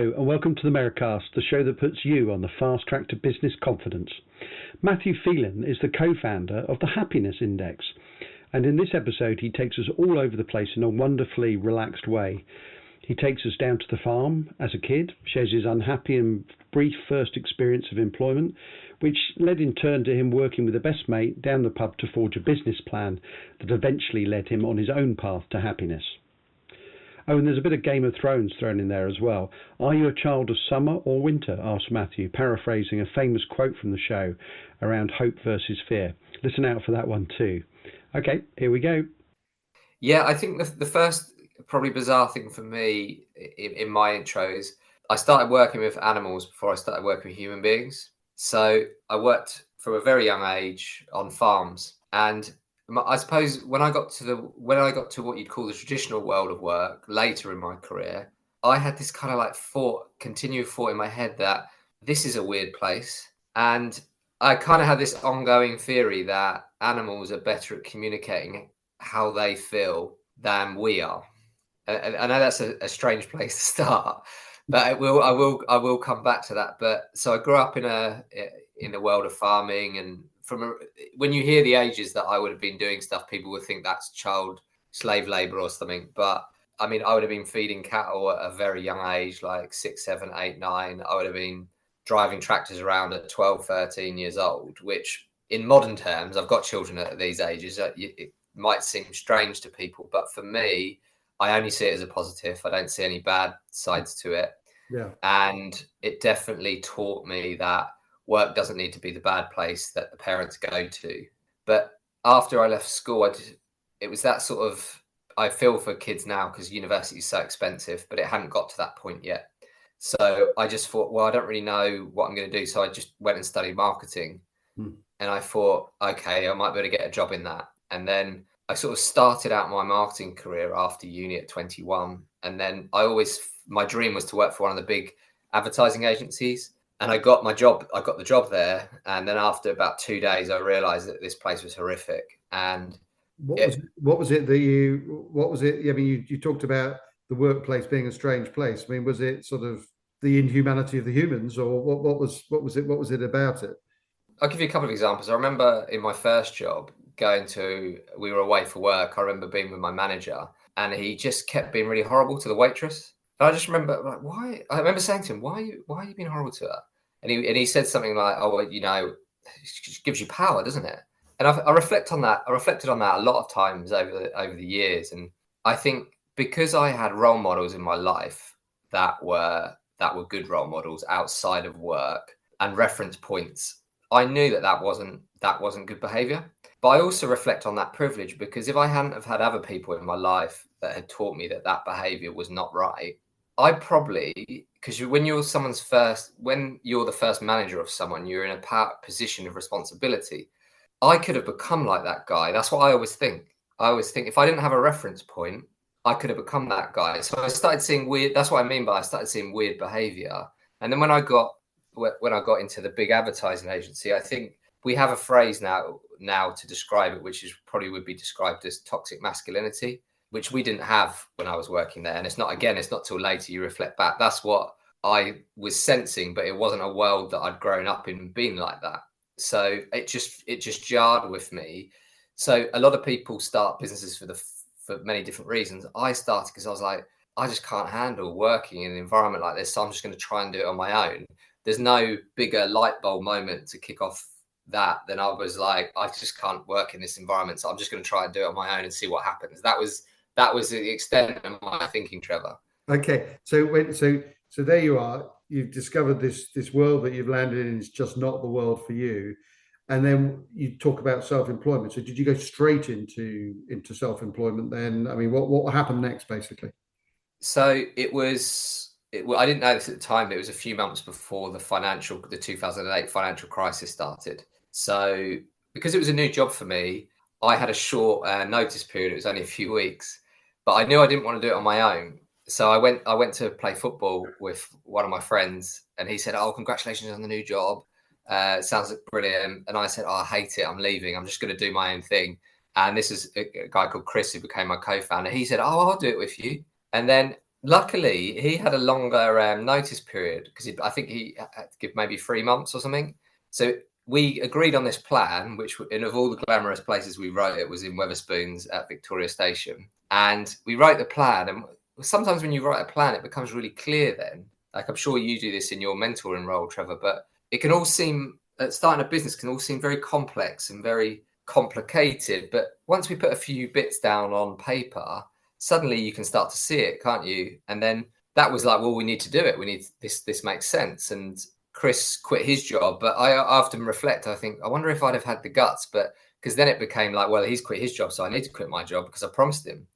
Hello and welcome to the Merri-Cast, the show that puts you on the fast track to business confidence. Matthew Phelan is the co-founder of the Happiness Index, and in this episode he takes us all over the place in a wonderfully relaxed way. He takes us down to the farm as a kid, shares his unhappy and brief first experience of employment, which led in turn to him working with a best mate down the pub to forge a business plan that eventually led him on his own path to happiness. Oh, and there's a bit of Game of Thrones thrown in there as well. Are you a child of summer or winter? Asked Matthew, paraphrasing a famous quote from the show around hope versus fear. Listen out for that one too. Okay, here we go. Yeah, I think the first probably bizarre thing for me in my intro is I started working with animals before I started working with human beings. So I worked from a very young age on farms, and I suppose when I got to what you'd call the traditional world of work later in my career, I had this kind of like continual thought in my head that this is a weird place. And I kind of had this ongoing theory that animals are better at communicating how they feel than we are. And I know that's a strange place to start, but I will come back to that. But so I grew up in the world of farming, and when you hear the ages that I would have been doing stuff, people would think that's child slave labor or something. But I mean, I would have been feeding cattle at a very young age, like 6, 7, 8, 9. I would have been driving tractors around at 12, 13 years old, which in modern terms, I've got children at these ages. It might seem strange to people, but for me, I only see it as a positive. I don't see any bad sides to it. Yeah. And it definitely taught me that work doesn't need to be the bad place that the parents go to. But after I left school, it was that sort of, I feel for kids now because university is so expensive, but it hadn't got to that point yet. So I just thought, well, I don't really know what I'm going to do. So I just went and studied marketing. And I thought, okay, I might be able to get a job in that. And then I sort of started out my marketing career after uni at 21. And then my dream was to work for one of the big advertising agencies. And I got the job there. And then after about 2 days, I realized that this place was horrific. And what was it? I mean, you talked about the workplace being a strange place. I mean, was it sort of the inhumanity of the humans, or what was it about it? I'll give you a couple of examples. I remember in my first job we were away for work. I remember being with my manager, and he just kept being really horrible to the waitress. And I just remember, like, why? I remember saying to him, why are you being horrible to her? And he said something like, oh, well, it gives you power, doesn't it? And I reflected on that a lot of times over the years. And I think because I had role models in my life that were good role models outside of work and reference points, I knew that wasn't good behavior. But I also reflect on that privilege, because if I hadn't have had other people in my life that had taught me that behavior was not right, I probably, because when you're the first manager of someone, you're in a position of responsibility. I could have become like that guy. That's what I always think. I always think if I didn't have a reference point, I could have become that guy. So I started seeing weird. That's what I mean by I started seeing weird behavior. And then when I got into the big advertising agency, I think we have a phrase now to describe it, which would be described as toxic masculinity, which we didn't have when I was working there. And it's not till later you reflect back. That's what I was sensing, but it wasn't a world that I'd grown up in being like that. So it just jarred with me. So a lot of people start businesses for many different reasons. I started because I was like, I just can't handle working in an environment like this. So I'm just going to try and do it on my own. There's no bigger light bulb moment to kick off that than I was like, I just can't work in this environment. So I'm just going to try and do it on my own and see what happens. That was the extent of my thinking, Trevor. Okay. So there you are. You've discovered this world that you've landed in is just not the world for you. And then you talk about self-employment. So did you go straight into self-employment then? I mean, what happened next, basically? So I didn't know this at the time, but it was a few months before the 2008 financial crisis started. So because it was a new job for me, I had a short notice period. It was only a few weeks, but I knew I didn't want to do it on my own. So I went to play football with one of my friends, and he said, "Oh, congratulations on the new job. Sounds brilliant." And I said, "Oh, I hate it. I'm leaving. I'm just going to do my own thing." And this is a guy called Chris who became my co-founder. He said, "Oh, I'll do it with you." And then Luckily, he had a longer notice period because I think he had to give maybe 3 months or something. So we agreed on this plan, which, and of all the glamorous places we wrote, it was in Wetherspoons at Victoria Station. And we wrote the plan. And sometimes when you write a plan, it becomes really clear then. Like, I'm sure you do this in your mentoring role, Trevor, but it can all seem, starting a business can all seem very complex and very complicated. But once we put a few bits down on paper, suddenly you can start to see it, can't you? And then that was like, well, we need to do it. We need this makes sense. And Chris quit his job, but I often reflect, I think, I wonder if I'd have had the guts, but because then it became like, well, he's quit his job, so I need to quit my job because I promised him.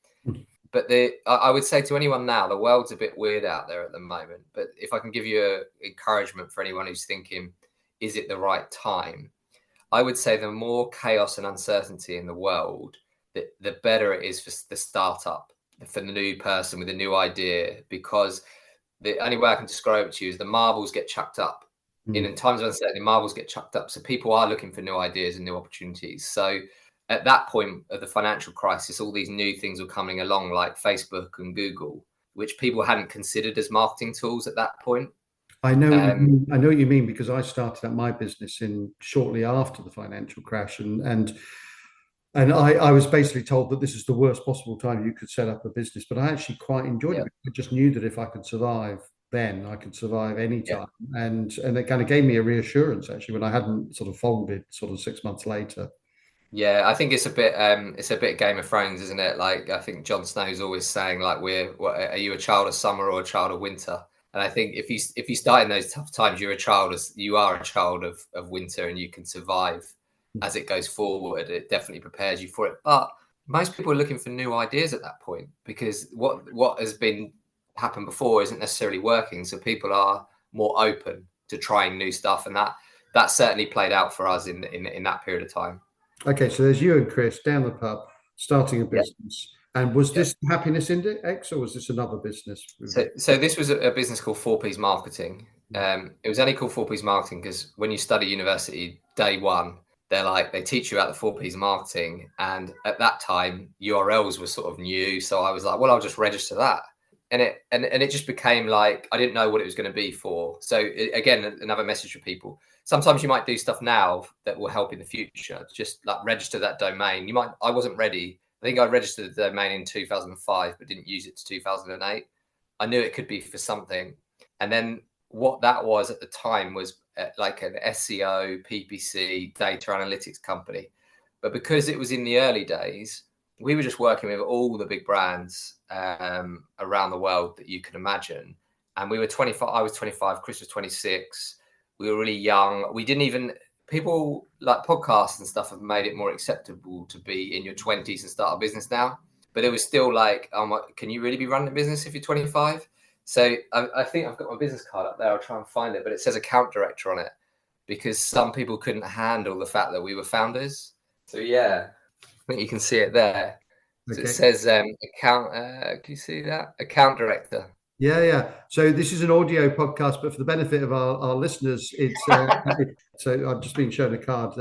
But I would say to anyone now, the world's a bit weird out there at the moment. But if I can give you an encouragement for anyone who's thinking, is it the right time? I would say the more chaos and uncertainty in the world, the better it is for the startup, for the new person with a new idea, because the only way I can describe it to you is the marbles get chucked up. In times of uncertainty, marbles get chucked up. So people are looking for new ideas and new opportunities. So at that point of the financial crisis, all these new things were coming along, like Facebook and Google, which people hadn't considered as marketing tools at that point. I know what you mean, because I started at my business in shortly after the financial crash, and I was basically told that this is the worst possible time you could set up a business, but I actually quite enjoyed it. I just knew that if I could survive then, I could survive any time, and it kind of gave me a reassurance actually when I hadn't sort of folded sort of 6 months later. Yeah, I think it's a bit Game of Thrones, isn't it? Like, I think Jon Snow's always saying, like, are you a child of summer or a child of winter? And I think if you start in those tough times, you are a child of winter, and you can survive as it goes forward. It definitely prepares you for it. But most people are looking for new ideas at that point, because what has been happened before isn't necessarily working. So people are more open to trying new stuff, and that certainly played out for us in that period of time. Okay, so there's you and Chris down the pub starting a business. And was this Happiness Index, or was this another business? So this was a business called 4Ps Marketing. It was only called 4Ps Marketing because when you study university, day one, they teach you about the 4Ps marketing. And at that time, URLs were sort of new. So I was like, well, I'll just register that. And it just became like, I didn't know what it was going to be for. So again, another message for people. Sometimes you might do stuff now that will help in the future. Just like register that domain. I wasn't ready. I think I registered the domain in 2005, but didn't use it to 2008. I knew it could be for something. And then what that was at the time was like an SEO, PPC, data analytics company. But because it was in the early days, we were just working with all the big brands around the world that you could imagine. And we were 25, I was 25, Chris was 26. We were really young. People like podcasts and stuff have made it more acceptable to be in your 20s and start a business now. But it was still like, can you really be running a business if you're 25? So I think I've got my business card up there. I'll try and find it, but it says account director on it because some people couldn't handle the fact that we were founders. So yeah, I think you can see it there. So it says account. Can you see that? Account director. Yeah. So this is an audio podcast, but for the benefit of our listeners, it's so I've just been shown a card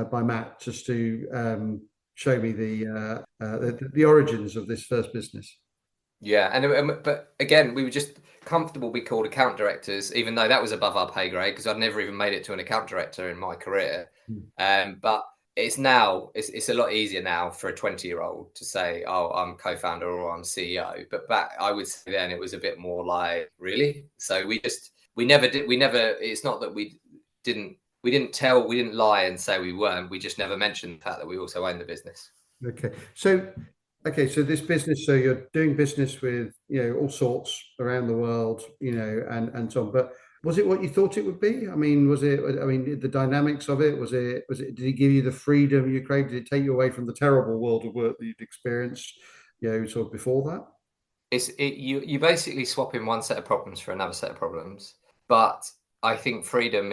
by Matt just to show me the origins of this first business. Yeah, but again, we were just comfortable being called account directors, even though that was above our pay grade because I'd never even made it to an account director in my career. But it's a lot easier now for a 20-year-old to say, "Oh, I'm co-founder" or "I'm CEO." But back, I would say then it was a bit more like, "Really?" So we never did. It's not that we didn't lie and say we weren't. We just never mentioned the fact that we also own the business. Okay, so this business, so you're doing business with all sorts around the world, and so on. But was it what you thought it would be? I mean, the dynamics of it, did it give you the freedom you craved? Did it take you away from the terrible world of work that you'd experienced, sort of before that? You basically swap in one set of problems for another set of problems. But I think freedom,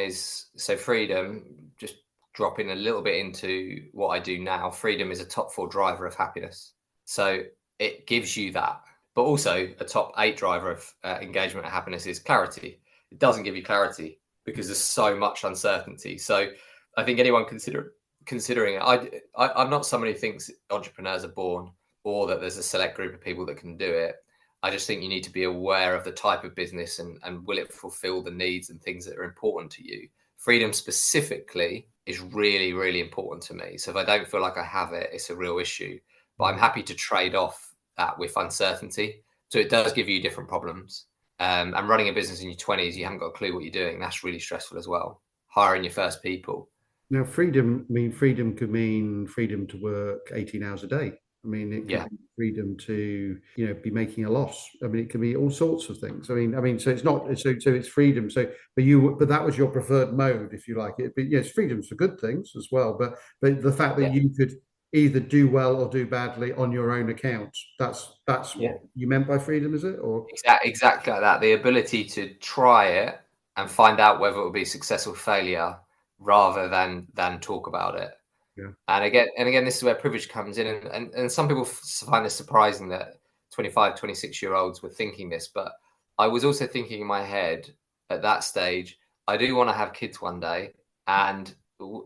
just dropping a little bit into what I do now, freedom is a top 4 driver of happiness. So it gives you that. But also a top 8 driver of engagement and happiness is clarity. It doesn't give you clarity because there's so much uncertainty. So I think anyone considering it, I'm not somebody who thinks entrepreneurs are born or that there's a select group of people that can do it. I just think you need to be aware of the type of business and will it fulfill the needs and things that are important to you. Freedom specifically is really, really important to me. So if I don't feel like I have it, it's a real issue. But I'm happy to trade off that with uncertainty. So it does give you different problems. And running a business in your 20s, you haven't got a clue what you're doing. That's really stressful as well. Hiring your first people. Now, freedom could mean freedom to work 18 hours a day. I mean, it could be freedom to, be making a loss. I mean, it can be all sorts of things. I mean, so it's not, so it's freedom. So, but that was your preferred mode, if you like it. But yes, freedom's for good things as well. But the fact that you could either do well or do badly on your own account, that's what you meant by freedom, is it? Or exactly like that. The ability to try it and find out whether it will be success or failure, rather than talk about it. Yeah. And again, this is where privilege comes in. And some people find this surprising that 25, 26-year-olds were thinking this, but I was also thinking in my head at that stage, I do want to have kids one day. And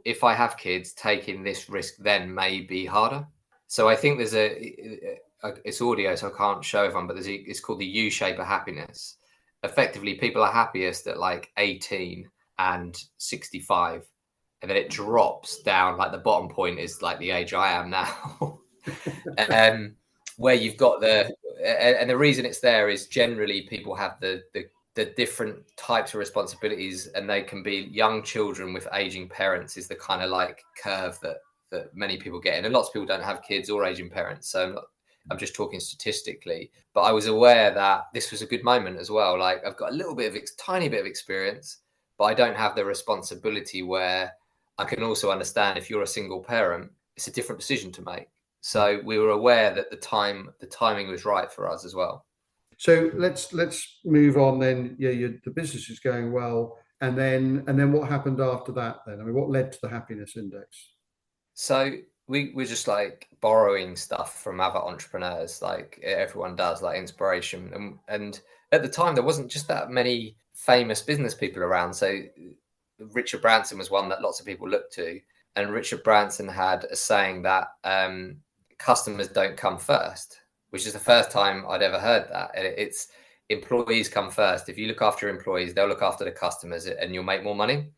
if I have kids, taking this risk then may be harder. So I think there's it's audio, so I can't show everyone, but it's called the U shape of happiness. Effectively, people are happiest at like 18 and 65. And then it drops down, like the bottom point is like the age I am now. Where you've got and the reason it's there is generally people have the different types of responsibilities, and they can be young children with aging parents is the kind of like curve that many people get in. And lots of people don't have kids or aging parents. So I'm just talking statistically, but I was aware that this was a good moment as well. Like I've got a little bit of tiny bit of experience, but I don't have the responsibility where I can also understand if you're a single parent, it's a different decision to make. So we were aware that the timing was right for us as well. So let's move on then. Yeah, the business is going well, and then what happened after that? Then, I mean, what led to the happiness index? So we were just like borrowing stuff from other entrepreneurs, like everyone does, like inspiration. And at the time, there wasn't just that many famous business people around. So Richard Branson was one that lots of people looked to, and Richard Branson had a saying that customers don't come first, which is the first time I'd ever heard that. It's employees come first. If you look after your employees, they'll look after the customers, and you'll make more money.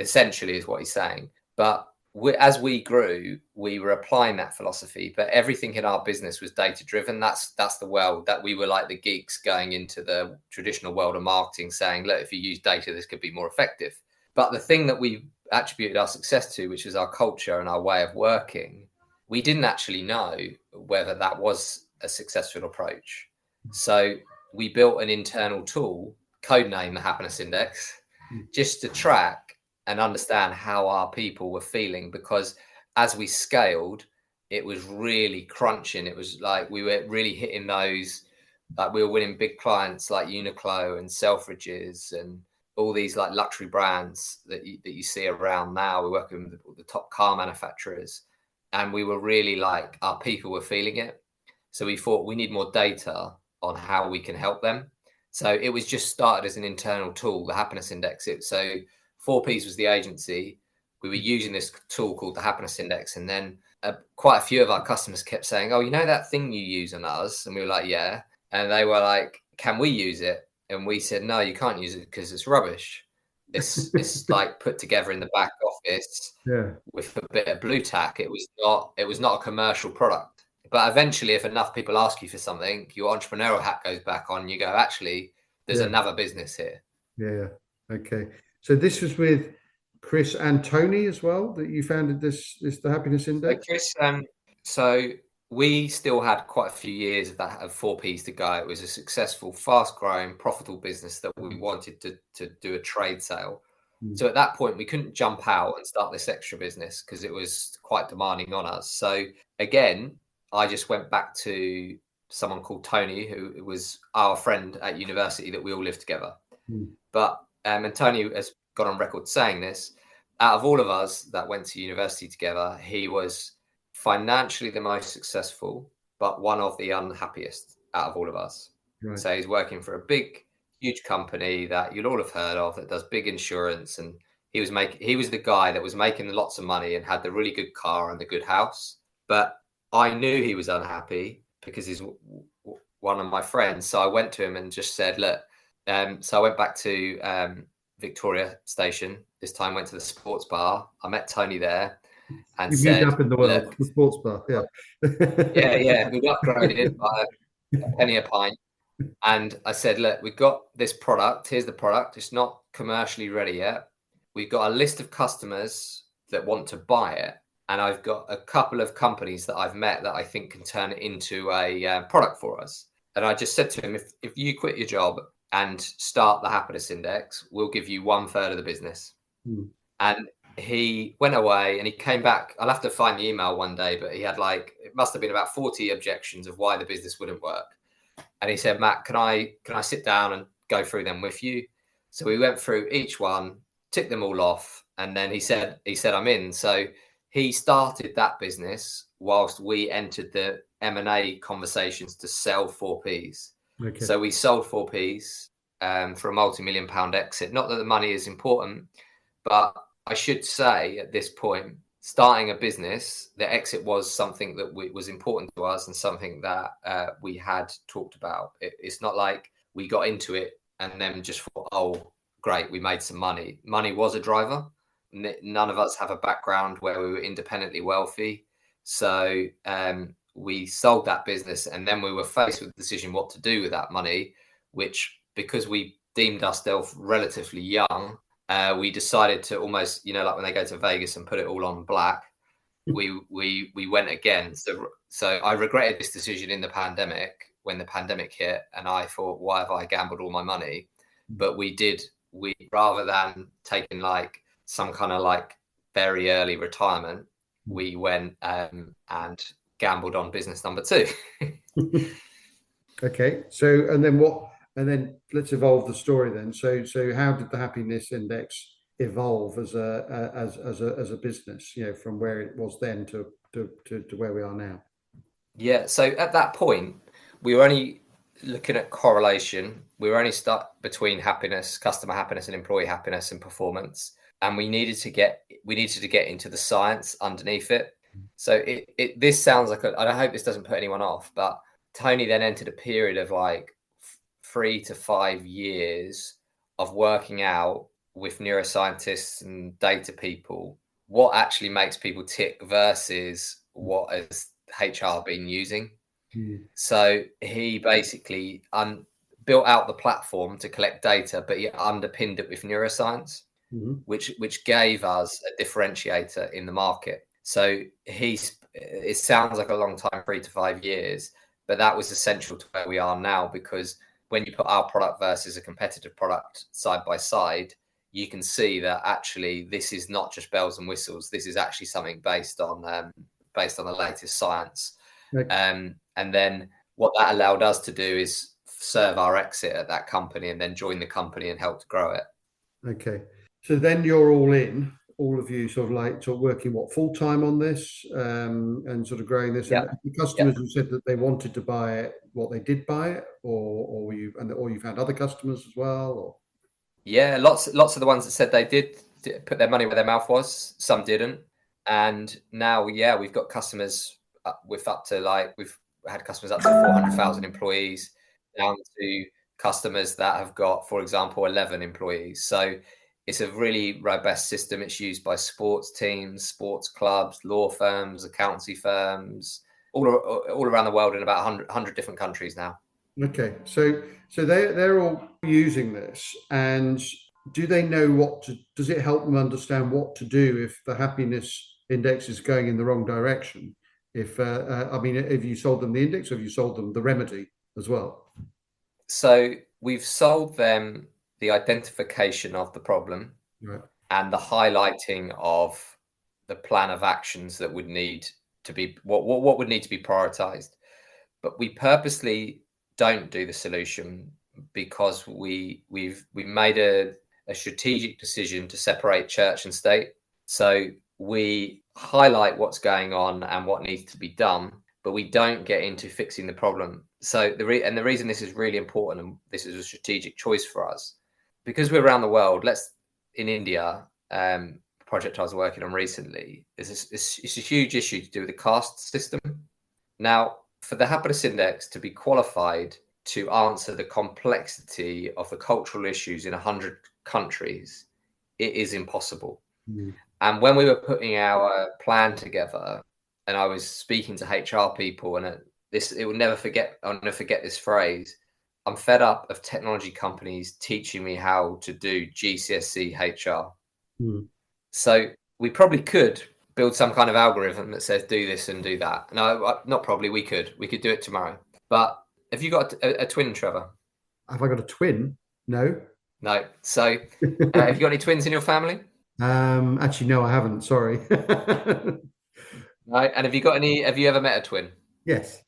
Essentially, is what he's saying. But as we grew, we were applying that philosophy. But everything in our business was data driven. That's the world that we were like the geeks going into the traditional world of marketing, saying, look, if you use data, this could be more effective. But the thing that we attributed our success to, which is our culture and our way of working, we didn't actually know whether that was a successful approach. So we built an internal tool, codenamed the Happiness Index, just to track and understand how our people were feeling. Because as we scaled, it was really crunching. It was like we were really hitting those, like we were winning big clients like Uniqlo and Selfridges and all these like luxury brands that you see around now. We're working with the top car manufacturers, and we were really like, our people were feeling it. So we thought we need more data on how we can help them. So it was just started as an internal tool, the Happiness Index. So 4Ps was the agency. We were using this tool called the Happiness Index. And then quite a few of our customers kept saying, oh, you know that thing you use on us? And we were like, yeah. And they were like, can we use it? And we said, no, you can't use it because it's rubbish. It's like put together in the back office with a bit of blue tack. It was not a commercial product. But eventually, if enough people ask you for something, your entrepreneurial hat goes back on. You go, actually, there's another business here. Yeah. Okay. So this was with Chris and Tony as well, that you founded the Happiness Index? So we still had quite a few years of 4Ps to go. It was a successful, fast-growing, profitable business that we wanted to do a trade sale. So at that point, we couldn't jump out and start this extra business because it was quite demanding on us. So again, I just went back to someone called Tony, who was our friend at university that we all lived together. But and Tony has got on record saying this, out of all of us that went to university together, he was financially the most successful, but one of the unhappiest out of all of us. Right. So he's working for a big, huge company that you'll all have heard of that does big insurance, and he was the guy that was making lots of money and had the really good car and the good house. But I knew he was unhappy because his one of my friends. So I went to him and just said, look, so I went back to Victoria Station. This time went to the sports bar. I met Tony there and You've moved said, up in the world, look, the sports bar. yeah, we've upgraded by a penny a pint. And I said, look, we've got this product. Here's the product. It's not commercially ready yet. We've got a list of customers that want to buy it. And I've got a couple of companies that I've met that I think can turn it into a product for us. And I just said to him, if you quit your job and start the happiness index, we'll give you 1/3 of the business. And he went away and he came back. I'll have to find the email one day, but he had it must have been about 40 objections of why the business wouldn't work. And he said, Matt, can I sit down and go through them with you? So we went through each one, ticked them all off. And then he said, I'm in. So he started that business whilst we entered the M&A conversations to sell 4Ps. Okay. So we sold 4Ps for a multi-million pound exit. Not that the money is important, but I should say at this point, starting a business, the exit was something that was important to us and something that we had talked about. It's not like we got into it and then just thought, oh, great, we made some money. Money was a driver. None of us have a background where we were independently wealthy. So we sold that business and then we were faced with the decision what to do with that money, which because we deemed ourselves relatively young, we decided to almost, like when they go to Vegas and put it all on black, we went again. So I regretted this decision in the pandemic when the pandemic hit, and I thought, why have I gambled all my money? But we rather than taking some kind of very early retirement, we went and gambled on business number 2. Okay. So, and then let's evolve the story then. So how did the happiness index evolve as a business, from where it was then to where we are now? Yeah. So at that point, we were only looking at correlation. We were only stuck between happiness, customer happiness, and employee happiness and performance. And we needed to get into the science underneath it. So this sounds like I hope this doesn't put anyone off, but Tony then entered a period of 3 to 5 years of working out with neuroscientists and data people what actually makes people tick versus what has HR been using. So he basically built out the platform to collect data, but he underpinned it with neuroscience, which gave us a differentiator in the market. So it sounds like a long time, 3 to 5 years, but that was essential to where we are now, because when you put our product versus a competitive product side by side, you can see that actually this is not just bells and whistles. This is actually something based on the latest science. Okay. And then what that allowed us to do is serve our exit at that company and then join the company and help to grow it. Okay. So then you're all of you sort of working full-time on this and sort of growing this. Yeah. And the customers who said that they wanted to buy it, they did buy it, or you found other customers as well? Or? Yeah, lots of the ones that said they did put their money where their mouth was. Some didn't. And now, we've got customers with we've had customers up to 400,000 employees, down to customers that have got, for example, 11 employees. So it's a really robust system. It's used by sports teams, sports clubs, law firms, accountancy firms, all around the world in about 100 different countries now. Okay, so they're all using this, and do they know does it help them understand what to do if the happiness index is going in the wrong direction? If have you sold them the index, or have you sold them the remedy as well? So we've sold them the identification of the problem, right, and the highlighting of the plan of actions that would need to be what would need to be prioritized. But we purposely don't do the solution because we've made a strategic decision to separate church and state. So we highlight what's going on and what needs to be done, but we don't get into fixing the problem. So the reason this is really important, and this is a strategic choice for us, because we're around the world. In India, project I was working on recently, it's a huge issue to do with the caste system. Now, for the happiness index to be qualified to answer the complexity of the cultural issues in 100 countries, it is impossible. And when we were putting our plan together, and I was speaking to HR people, and I'll never forget this phrase. I'm fed up of technology companies teaching me how to do GCSE HR. So we probably could build some kind of algorithm that says do this and do that. No, not probably. We could do it tomorrow. But have you got a twin, Trevor? Have I got a twin? No. So have you got any twins in your family? Actually, no, I haven't. Sorry. No. And have you ever met a twin? Yes.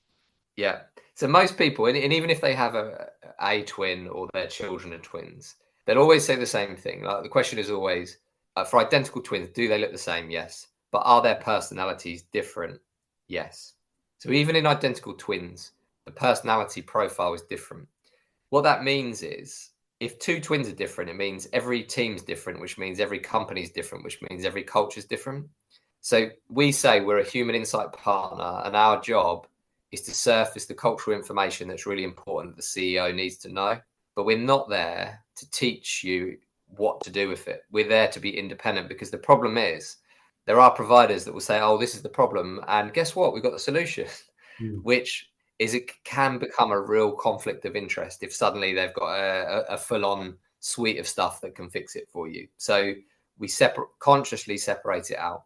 Yeah. So most people, and even if they have a twin or their children are twins, they'll always say the same thing. Like the question is always, for identical twins, do they look the same? Yes. But are their personalities different? Yes. So even in identical twins, the personality profile is different. What that means is, if two twins are different, it means every team's different, which means every company's different, which means every culture's different. So we say we're a human insight partner, and our job is to surface the cultural information that's really important that the CEO needs to know. But we're not there to teach you what to do with it. We're there to be independent, because the problem is there are providers that will say, oh, this is the problem. And guess what? We've got the solution, which is it can become a real conflict of interest if suddenly they've got a full-on suite of stuff that can fix it for you. So we consciously separate it out.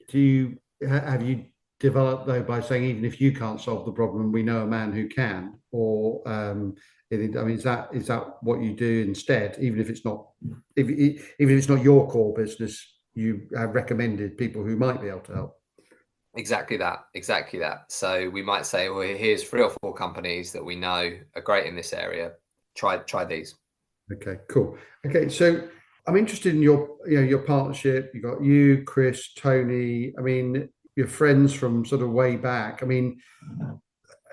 Have you developed, though, by saying even if you can't solve the problem, we know a man who can? Or is that what you do instead? Even if it's not your core business, you have recommended people who might be able to help. Exactly that. So we might say, well, here's 3 or 4 companies that we know are great in this area. Try these. Okay, cool. Okay, so I'm interested in your partnership. You got you, Chris, Tony. I mean, your friends from sort of way back. I mean,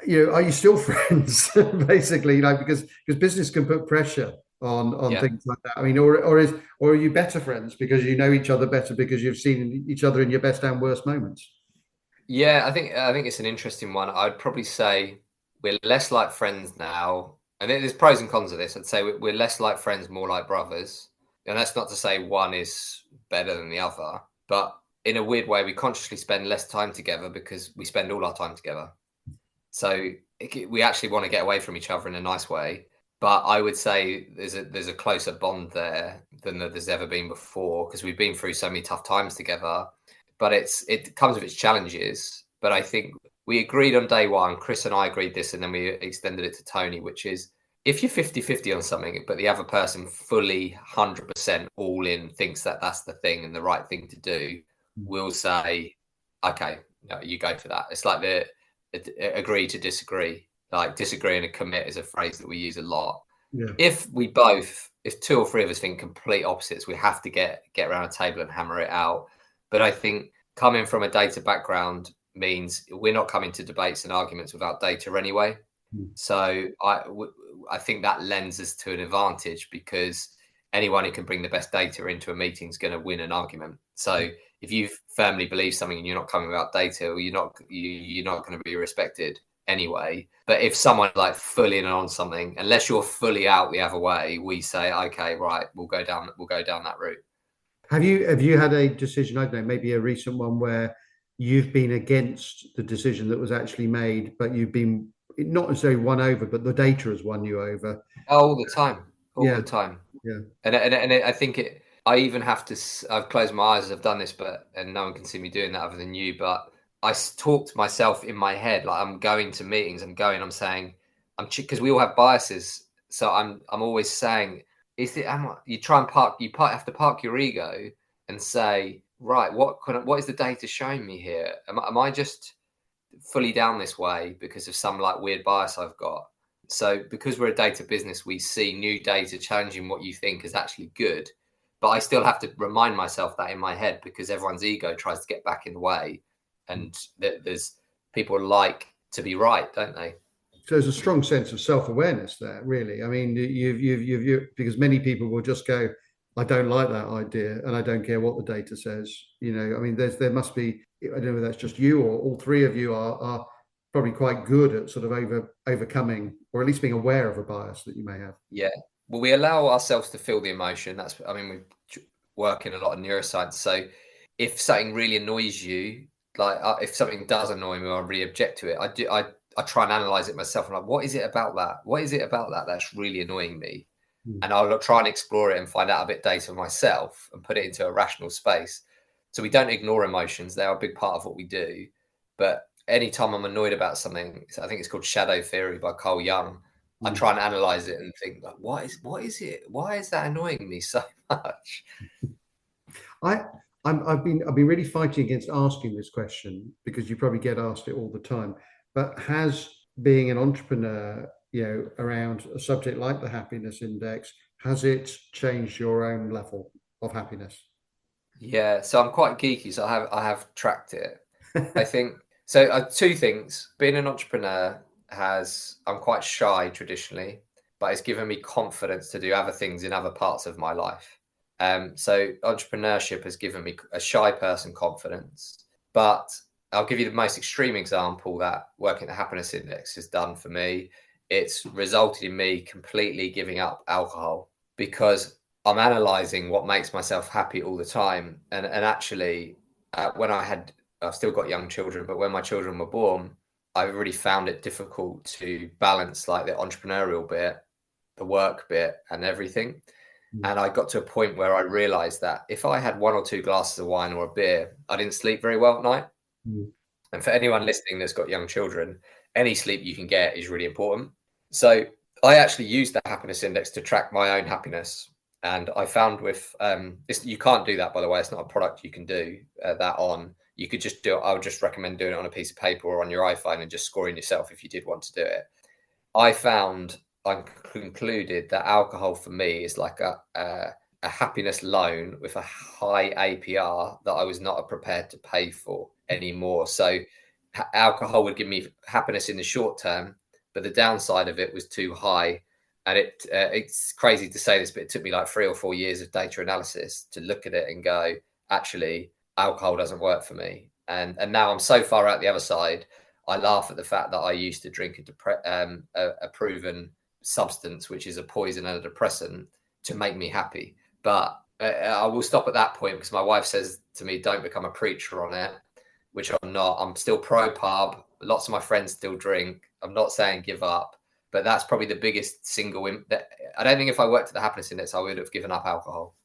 are you still friends? Basically, because business can put pressure on things like that. I mean, or are you better friends because you know each other better because you've seen each other in your best and worst moments? Yeah, I think it's an interesting one. I'd probably say we're less like friends now, and there's pros and cons of this. I'd say we're less like friends, more like brothers. And that's not to say one is better than the other, but in a weird way, we consciously spend less time together because we spend all our time together. So we actually want to get away from each other in a nice way. But I would say there's a closer bond there than there's ever been before, because we've been through so many tough times together. But it comes with its challenges. But I think we agreed on day one, Chris and I agreed this, and then we extended it to Tony, which is, if you're 50-50 on something, but the other person fully 100% all in thinks that that's the thing and the right thing to do, we'll say, okay, no, you go for that. It's like the agree to disagree. Like disagree and commit is a phrase that we use a lot. Yeah. If 2 or 3 of us think complete opposites, we have to get around a table and hammer it out. But I think coming from a data background means we're not coming to debates and arguments without data anyway. So I think that lends us to an advantage, because anyone who can bring the best data into a meeting is going to win an argument. So if you firmly believe something and you're not coming without data, well, you're not going to be respected anyway. But if someone like fully in on something, unless you're fully out the other way, we say, okay, right, we'll go down that route. Have you had a decision, I don't know, maybe a recent one, where you've been against the decision that was actually made, but you've been not necessarily won over, but the data has won you over? All the time. The time. Yeah. And I think I even have to, I've closed my eyes as I've done this, and no one can see me doing that other than you, but I talk to myself in my head, like I'm going to meetings, I'm saying, because we all have biases. So I'm always saying, you have to park your ego and say, right, what is the data showing me here? Am I just fully down this way because of some like weird bias I've got? So because we're a data business, we see new data challenging what you think is actually good. But I still have to remind myself that in my head, because everyone's ego tries to get back in the way. And there's people like to be right, don't they? So there's a strong sense of self-awareness there, really. I mean, you've because many people will just go, I don't like that idea, and I don't care what the data says. I mean, there must be, I don't know if that's just you or all 3 of you are probably quite good at sort of overcoming, or at least being aware of a bias that you may have. Yeah. Well, we allow ourselves to feel the emotion. We work in a lot of neuroscience. So if something really annoys you, like if something does annoy me or I really object to it, I try and analyze it myself. I'm like, what is it about that? What is it about that that's really annoying me? And I'll try and explore it and find out a bit of data myself and put it into a rational space. So we don't ignore emotions. They are a big part of what we do. But anytime I'm annoyed about something, I think it's called shadow theory by Carl Jung. I try and analyze it and think, like, what is it? Why is that annoying me so much? I've been really fighting against asking this question, because you probably get asked it all the time. But has being an entrepreneur, around a subject like the happiness index, has it changed your own level of happiness? Yeah, so I'm quite geeky, so I have tracked it. I think so. Two things. Being an entrepreneur I'm quite shy traditionally, but it's given me confidence to do other things in other parts of my life. So entrepreneurship has given me a shy person confidence. But I'll give you the most extreme example that working at the happiness index has done for me. It's resulted in me completely giving up alcohol, because I'm analyzing what makes myself happy all the time. And actually, when I've still got young children, but when my children were born, I really found it difficult to balance like the entrepreneurial bit, the work bit, and everything. And I got to a point where I realized that if I had one or two glasses of wine or a beer, I didn't sleep very well at night. And for anyone listening that's got young children, any sleep you can get is really important. So I actually used the happiness index to track my own happiness. And I found with this, you can't do that, by the way. It's not a product you can do that on. You could just do it. I would just recommend doing it on a piece of paper or on your iPhone and just scoring yourself if you did want to do it. I concluded that alcohol for me is like a happiness loan with a high APR that I was not prepared to pay for anymore. So alcohol would give me happiness in the short term, but the downside of it was too high. And it's crazy to say this, but it took me like 3 or 4 years of data analysis to look at it and go, actually, alcohol doesn't work for me. And now I'm so far out the other side. I laugh at the fact that I used to drink a proven substance, which is a poison and a depressant, to make me happy. But I will stop at that point, because my wife says to me, don't become a preacher on it, which I'm not. I'm still pro pub. Lots of my friends still drink. I'm not saying give up. But that's probably the biggest single. I don't think if I worked at the happiness index, I would have given up alcohol.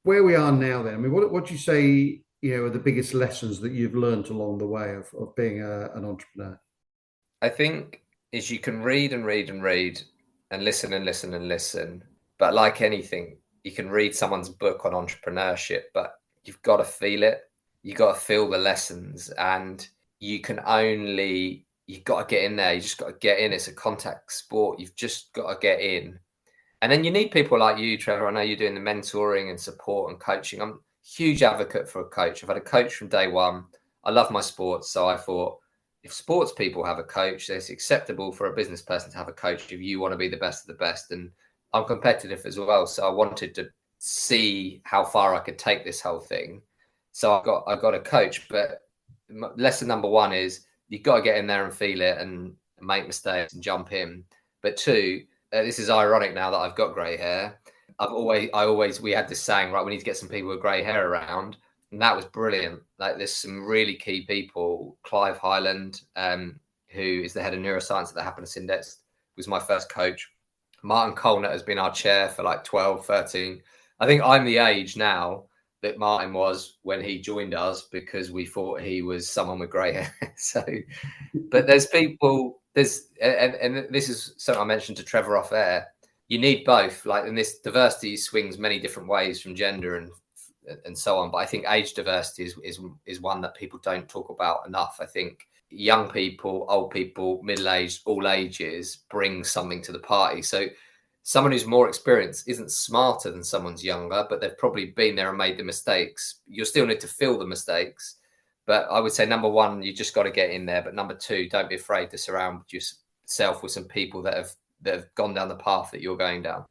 Where we are now, then, I mean, what do you say, are the biggest lessons that you've learned along the way of being an entrepreneur? I think is you can read and read and read and listen and listen and listen. But like anything, you can read someone's book on entrepreneurship, but you've got to feel it. You've got to feel the lessons, and you've got to get in there. You just got to get in. It's a contact sport. You've just got to get in. And then you need people like you, Trevor. I know you're doing the mentoring and support and coaching. I'm a huge advocate for a coach. I've had a coach from day one. I love my sports. So I thought, if sports people have a coach, it's acceptable for a business person to have a coach if you want to be the best of the best. And I'm competitive as well. So I wanted to see how far I could take this whole thing. So I got a coach. But lesson number one is you've got to get in there and feel it and make mistakes and jump in. But two, this is ironic now that I've got grey hair. We had this saying, right, we need to get some people with grey hair around. And that was brilliant. Like, there's some really key people. Clive Hyland, who is the head of neuroscience at the Happiness Index, was my first coach. Martin Colnett has been our chair for like 12, 13. I think I'm the age now that Martin was when he joined us, because we thought he was someone with grey hair. So, but there's people, and this is something I mentioned to Trevor off air. You need both. Like, and this diversity swings many different ways from gender and so on. But I think age diversity is one that people don't talk about enough. I think young people, old people, middle-aged, all ages bring something to the party. So someone who's more experienced isn't smarter than someone's younger, but they've probably been there and made the mistakes. You'll still need to feel the mistakes. But I would say, number one, you just got to get in there. But number two, don't be afraid to surround yourself with some people that have gone down the path that you're going down.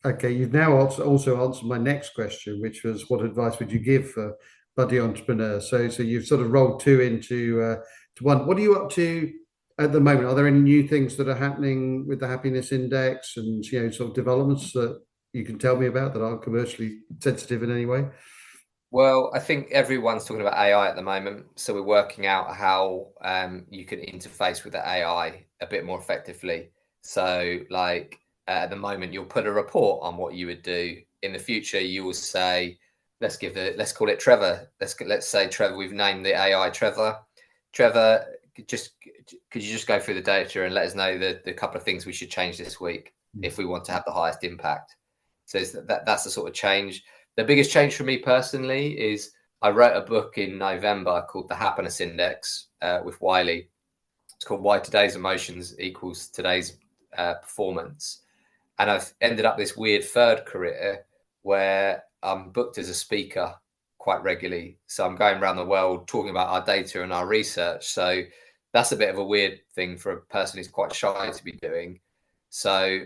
Okay, you've now also answered my next question, which was, what advice would you give for buddy entrepreneurs? So you've sort of rolled two into one. What are you up to at the moment, are there any new things that are happening with the happiness index and, sort of developments that you can tell me about that aren't commercially sensitive in any way? Well, I think everyone's talking about AI at the moment, so we're working out how you can interface with the AI a bit more effectively. So, like at the moment, you'll put a report on what you would do. In the future, you will say, let's call it Trevor. Let's say Trevor. We've named the AI Trevor. Trevor, could you just go through the data and let us know the couple of things we should change this week if we want to have the highest impact? So that's the sort of change. The biggest change for me personally is I wrote a book in November called The Happiness Index with Wiley. It's called Why Today's Emotions Equals Today's Performance. And I've ended up this weird third career where I'm booked as a speaker quite regularly. So I'm going around the world talking about our data and our research. So that's a bit of a weird thing for a person who's quite shy to be doing. So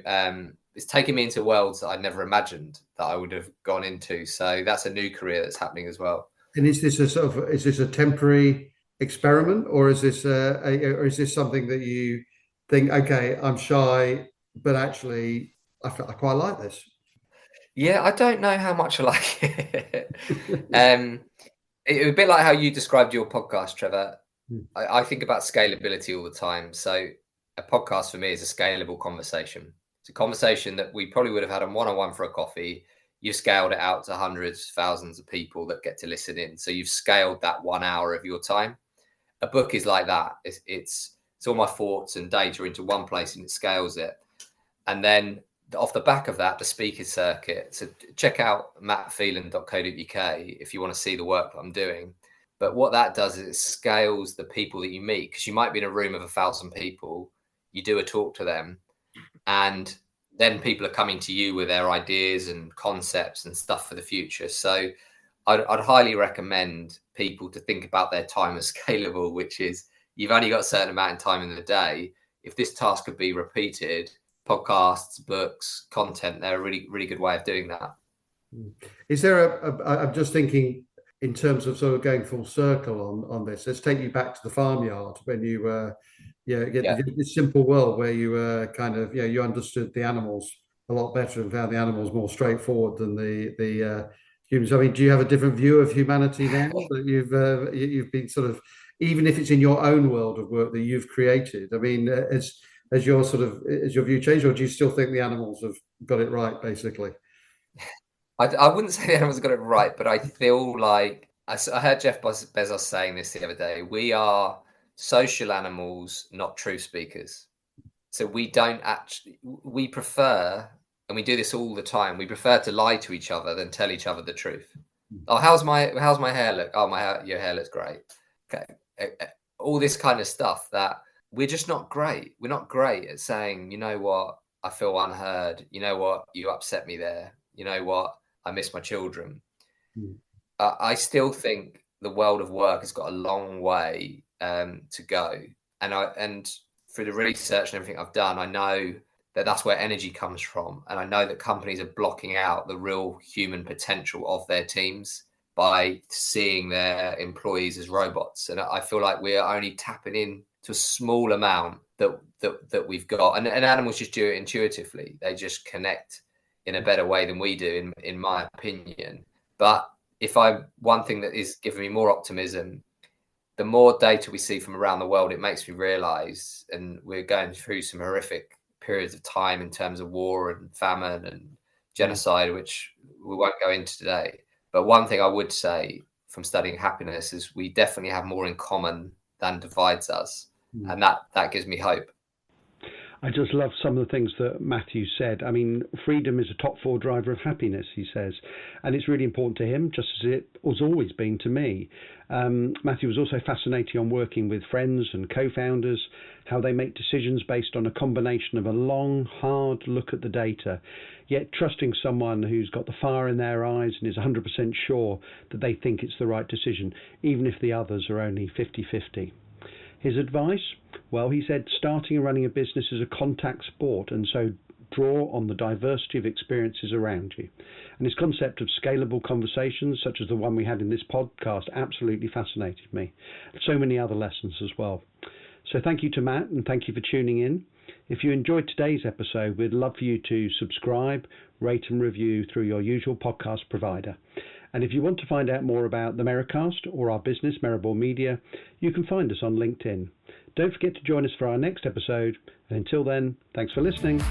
it's taken me into worlds that I never imagined that I would have gone into. So that's a new career that's happening as well. And is this a temporary experiment, or is this something that you think, okay, I'm shy, but actually I quite like this? Yeah, I don't know how much I like it. It was a bit like how you described your podcast, Trevor. I think about scalability all the time. So a podcast for me is a scalable conversation. It's a conversation that we probably would have had on one-on-one for a coffee. You've scaled it out to hundreds, thousands of people that get to listen in. So you've scaled that 1 hour of your time. A book is like that. It's all my thoughts and data into one place, and it scales it. And then off the back of that, the speaker circuit. So check out mattphelan.co.uk if you want to see the work that I'm doing. But what that does is it scales the people that you meet, because you might be in a room of 1,000 people, you do a talk to them, and then people are coming to you with their ideas and concepts and stuff for the future. So I'd highly recommend people to think about their time as scalable, which is you've only got a certain amount of time in the day. If this task could be repeated, podcasts, books, content, they're a really, really good way of doing that. Is there I'm just thinking in terms of sort of going full circle on this. Let's take you back to the farmyard when you get this simple world where you kind of you understood the animals a lot better and found the animals more straightforward than the humans. I mean, do you have a different view of humanity now that you've been sort of, even if it's in your own world of work that you've created? I mean, has your view changed, or do you still think the animals have got it right, basically? I wouldn't say the animals got it right, but I feel like I heard Jeff Bezos saying this the other day. We are social animals, not truth speakers. So we prefer, and we do this all the time, we prefer to lie to each other than tell each other the truth. Oh, how's my hair look? Oh, your hair looks great. Okay. All this kind of stuff that we're just not great. We're not great at saying, you know what, I feel unheard. You know what, you upset me there. You know what, I miss my children. I still think the world of work has got a long way to go. And through the research and everything I've done, I know that that's where energy comes from. And I know that companies are blocking out the real human potential of their teams by seeing their employees as robots. And I feel like we're only tapping in to a small amount that we've got. And animals just do it intuitively. They just connect in a better way than we do, in my opinion. But one thing that is giving me more optimism, the more data we see from around the world, it makes me realize, and we're going through some horrific periods of time in terms of war and famine and genocide, which we won't go into today. But one thing I would say from studying happiness is we definitely have more in common than divides us. And that gives me hope. I just love some of the things that Matthew said. I mean, freedom is a top 4 driver of happiness, he says, and it's really important to him, just as it has always been to me. Matthew was also fascinating on working with friends and co-founders, how they make decisions based on a combination of a long, hard look at the data, yet trusting someone who's got the fire in their eyes and is 100% sure that they think it's the right decision, even if the others are only 50-50. His advice? Well, he said starting and running a business is a contact sport, and so draw on the diversity of experiences around you. And his concept of scalable conversations, such as the one we had in this podcast, absolutely fascinated me. So many other lessons as well. So thank you to Matt, and thank you for tuning in. If you enjoyed today's episode, we'd love for you to subscribe, rate and review through your usual podcast provider. And if you want to find out more about the Merri-Cast or our business, Merri Media, you can find us on LinkedIn. Don't forget to join us for our next episode. And until then, thanks for listening.